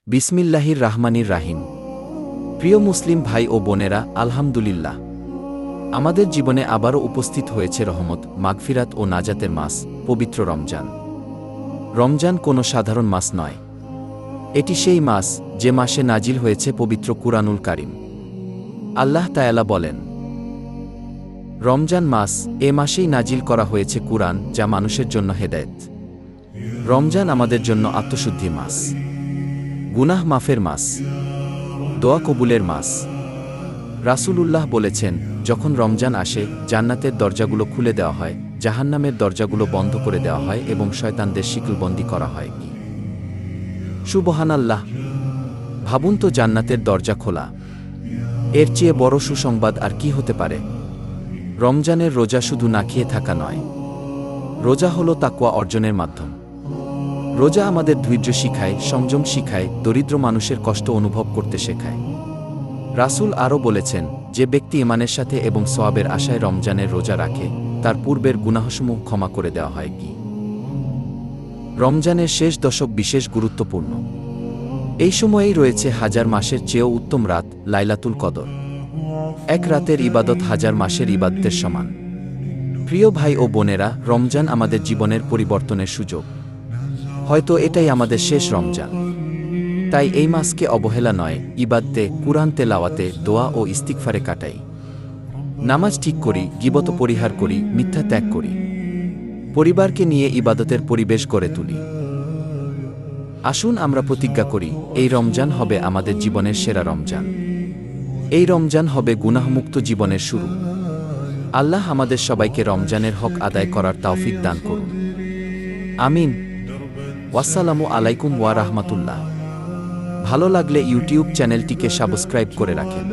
বিসমিল্লাহির রাহমানির রাহিম। প্রিয় মুসলিম ভাই ও বোনেরা, আলহামদুলিল্লাহ, আমাদের জীবনে আবারও উপস্থিত হয়েছে রহমত, মাগফিরাত ও নাজাতের মাস, পবিত্র রমজান। রমজান কোনো সাধারণ মাস নয়। এটি সেই মাস যে মাসে নাজিল হয়েছে পবিত্র কুরআনুল কারীম। আল্লাহ তাআলা বলেন, রমজান মাস, এ মাসেই নাজিল করা হয়েছে কুরআন, যা মানুষের জন্য হেদায়েত। রমজান আমাদের জন্য আত্মশুদ্ধি মাস, গুনাহ মাফের মাস, দোয়া কবুলের মাস। রাসূলুল্লাহ বলেছেন, যখন রমজান আসে, জান্নাতের দরজাগুলো খুলে দেওয়া হয়, জাহান্নামের দরজাগুলো বন্ধ করে দেওয়া হয় এবং শয়তানদের শিকলবন্দি করা হয়। সুবহানাল্লাহ! ভাবুন তো, জান্নাতের দরজা খোলা, এর চেয়ে বড় সুসংবাদ আর কি হতে পারে? রমজানের রোজা শুধু না খেয়ে থাকা নয়, রোজা হলো তাকওয়া অর্জনের মাধ্যম। রোজা আমাদের ধৈর্য শিখায়, সংযম শিখায়, দরিদ্র মানুষের কষ্ট অনুভব করতে শেখায়। রাসূল আরও বলেছেন, যে ব্যক্তি ঈমানের সাথে এবং সওয়াবের আশায় রমজানের রোজা রাখে, তার পূর্বের গুনাহসমূহ ক্ষমা করে দেওয়া হয়। রমজানের শেষ দশক বিশেষ গুরুত্বপূর্ণ। এই সময়েই রয়েছে হাজার মাসের চেয়েও উত্তম রাত, লাইলাতুল কদর। এক রাতের ইবাদত হাজার মাসের ইবাদতের সমান। প্রিয় ভাই ও বোনেরা, রমজান আমাদের জীবনের পরিবর্তনের সুযোগ। হয়তো এটাই আমাদের শেষ রমজান। তাই এই মাসকে অবহেলা নয়, ইবাদতে, কুরআন তেলাওয়াতে, দোয়া ও ইস্তিগফারে কাটাই। নামাজ ঠিক করি, গীবত পরিহার করি, মিথ্যা ত্যাগ করি। পরিবারকে নিয়ে ইবাদতের পরিবেশ গড়ে তুলি। আসুন আমরা প্রতিজ্ঞা করি, এই রমজান হবে আমাদের জীবনের সেরা রমজান। এই রমজান হবে গুনাহমুক্ত জীবনের শুরু। আল্লাহ আমাদের সবাইকে রমজানের হক আদায় করার তৌফিক দান করুন। আমিন। ওয়াসসালামু আলাইকুম ওয়া রাহমাতুল্লাহ। ভালো লাগলে ইউটিউব চ্যানেলটিকে সাবস্ক্রাইব করে রাখেন।